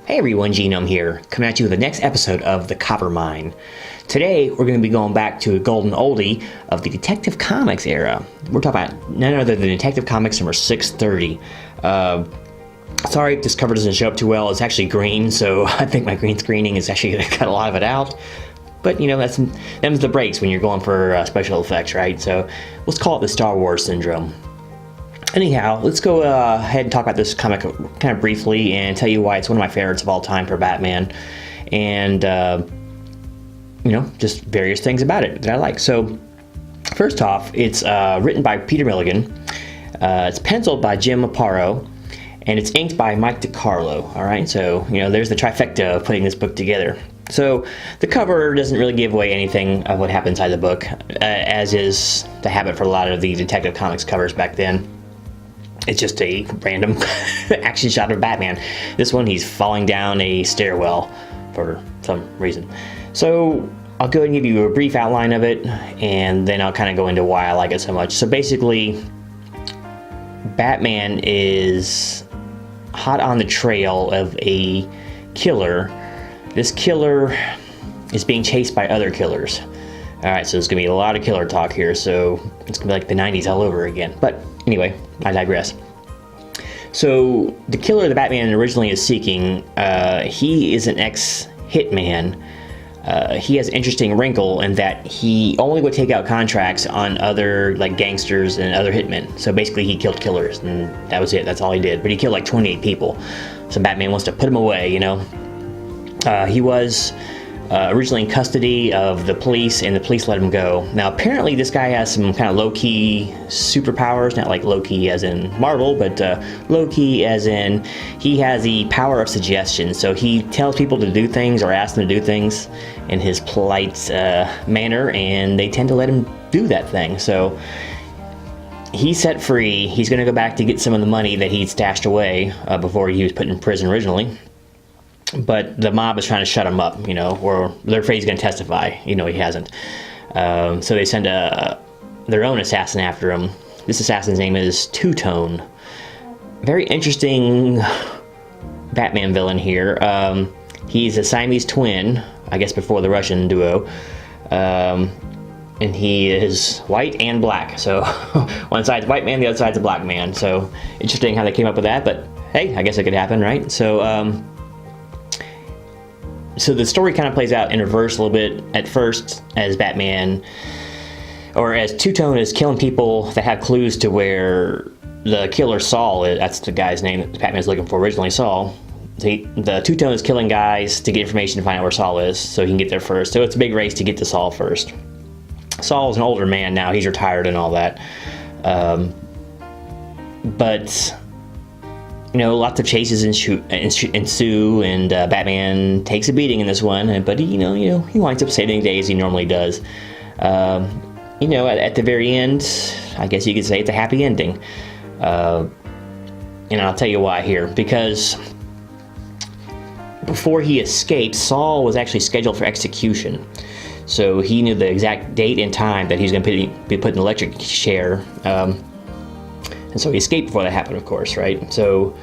Hey everyone, Genome here, coming at you with the next episode of The Copper Mine. Today, we're going to be going back to a golden oldie of the Detective Comics era. We're talking about none other than Detective Comics number 630. Sorry if this cover doesn't show up too well. It's actually green, so I think my green screening is actually going to cut a lot of it out. But, you know, them's the breaks when you're going for special effects, right? So, let's call it the Star Wars syndrome. Anyhow, let's go ahead and talk about this comic kind of briefly and tell you why it's one of my favorites of all time for Batman. And, you know, just various things about it that I like. So, first off, it's written by Peter Milligan. It's penciled by Jim Aparo. And it's inked by Mike DiCarlo. All right, so, you know, there's the trifecta of putting this book together. So, the cover doesn't really give away anything of what happens inside the book, as is the habit for a lot of the Detective Comics covers back then. It's just a random action shot of Batman. This one, he's falling down a stairwell for some reason. So I'll go ahead and give you a brief outline of it, and then I'll kind of go into why I like it so much. So basically, Batman is hot on the trail of a killer. This killer is being chased by other killers. All right, so there's gonna be a lot of killer talk here, so it's gonna be like the 90s all over again. But anyway, I digress. So the killer that Batman originally is seeking, he is an ex-hitman. He has an interesting wrinkle in that he only would take out contracts on other like gangsters and other hitmen. So basically he killed killers, and that was it, that's all he did. But he killed like 28 people. So Batman wants to put him away, you know. He was originally in custody of the police, and the police let him go. Now, apparently, this guy has some kind of low-key superpowers, not like low-key as in Marvel, but low-key as in he has the power of suggestion. So he tells people to do things or asks them to do things in his polite manner, and they tend to let him do that thing. So he's set free. He's going to go back to get some of the money that he'd stashed away before he was put in prison originally. But the mob is trying to shut him up, you know, or they're afraid he's going to testify. You know, he hasn't. So they send their own assassin after him. This assassin's name is Two-Tone. Very interesting Batman villain here. He's a Siamese twin, I guess before the Russian duo. And he is white and black. So one side's a white man, the other side's a black man. So interesting how they came up with that, but hey, I guess it could happen, right? So the story kind of plays out in reverse a little bit at first, as Batman, or as Two-Tone is killing people that have clues to where the killer Saul is. That's the guy's name that Batman's looking for originally, Saul. The Two-Tone is killing guys to get information to find out where Saul is, so he can get there first. So it's a big race to get to Saul first. Saul's an older man now, he's retired and all that. But you know, lots of chases ensue, and Batman takes a beating in this one. But he winds up saving the day as he normally does. You know, at the very end, I guess you could say it's a happy ending. And I'll tell you why here. Because before he escaped, Saul was actually scheduled for execution. So he knew the exact date and time that he was going to be put in the electric chair. And so he escaped before that happened, of course, right? So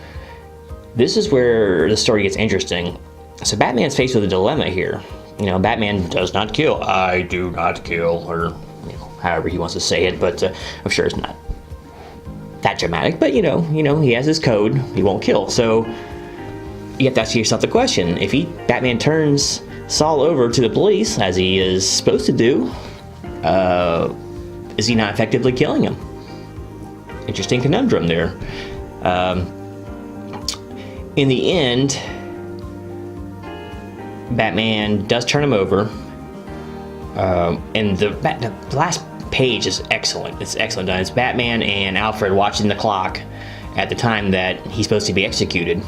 this is where the story gets interesting. So Batman's faced with a dilemma here. You know, Batman does not kill. I do not kill, or you know, however he wants to say it. But I'm sure it's not that dramatic. But you know, he has his code. He won't kill. So you have to ask yourself the question: if Batman turns Saul over to the police, as he is supposed to do, is he not effectively killing him? Interesting conundrum there. In the end, Batman does turn him over, and the last page is excellent. It's excellent done. It's Batman and Alfred watching the clock at the time that he's supposed to be executed.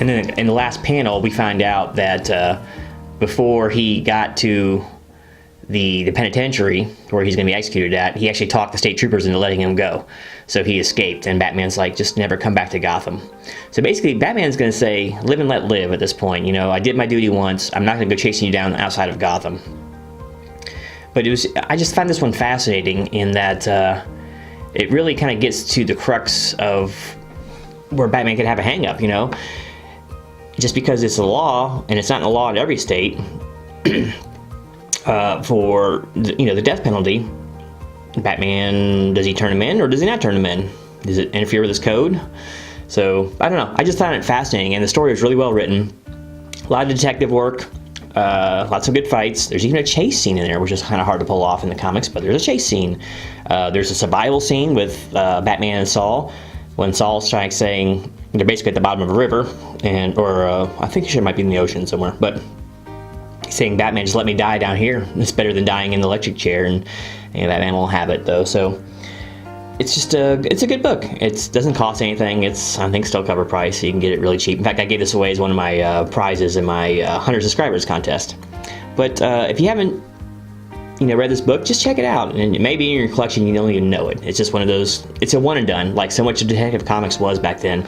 And then in the last panel, we find out that before he got to the penitentiary where he's going to be executed at, he actually talked the state troopers into letting him go. So he escaped, and Batman's like, just never come back to Gotham. So basically, Batman's going to say, live and let live at this point. You know, I did my duty once. I'm not going to go chasing you down outside of Gotham. But I just find this one fascinating in that it really kind of gets to the crux of where Batman could have a hang-up, you know. just because it's a law, and it's not a law in every state, for the death penalty, Batman, does he turn him in or does he not turn him in? Does it interfere with his code? So I don't know. I just found it fascinating, and the story was really well written. A lot of detective work, lots of good fights. There's even a chase scene in there, which is kind of hard to pull off in the comics, but there's a chase scene. There's a survival scene with Batman and Saul, when Saul's saying they're basically at the bottom of a river, or I think it might be in the ocean somewhere, but he's saying, Batman, just let me die down here. It's better than dying in the electric chair, and Batman won't have it though. So it's just it's a good book. It doesn't cost anything. It's, I think, still cover price, so you can get it really cheap. In fact, I gave this away as one of my prizes in my 100 subscribers contest. But if you haven't read this book, just check it out, and maybe in your collection you don't even know it. It's just one of those, it's a one and done, like so much of Detective Comics was back then,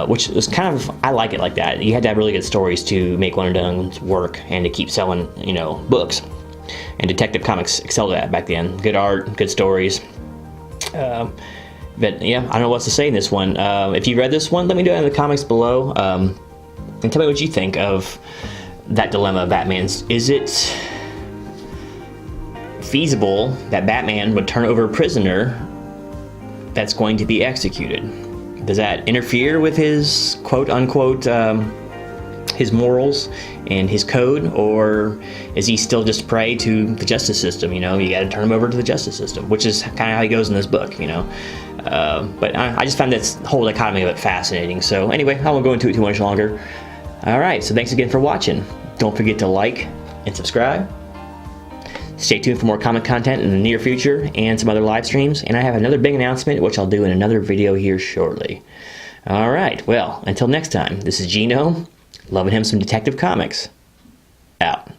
which was kind of, I like it like that. You had to have really good stories to make one and done work and to keep selling books, and Detective Comics excelled at that back then. Good art, good stories. But yeah, I don't know what to say in this one. If you read this one, let me know in the comments below, and tell me what you think of that dilemma of Batman's. Is it feasible that Batman would turn over a prisoner that's going to be executed? Does that interfere with his quote-unquote his morals and his code, or is he still just prey to the justice system? You got to turn him over to the justice system, which is kind of how he goes in this book. But I just found this whole dichotomy of it fascinating. So anyway, I won't go into it too much longer. All right, so thanks again for watching. Don't forget to like and subscribe. Stay tuned for more comic content in the near future and some other live streams. And I have another big announcement, which I'll do in another video here shortly. All right, well, until next time, this is Genome, loving him some Detective Comics. Out.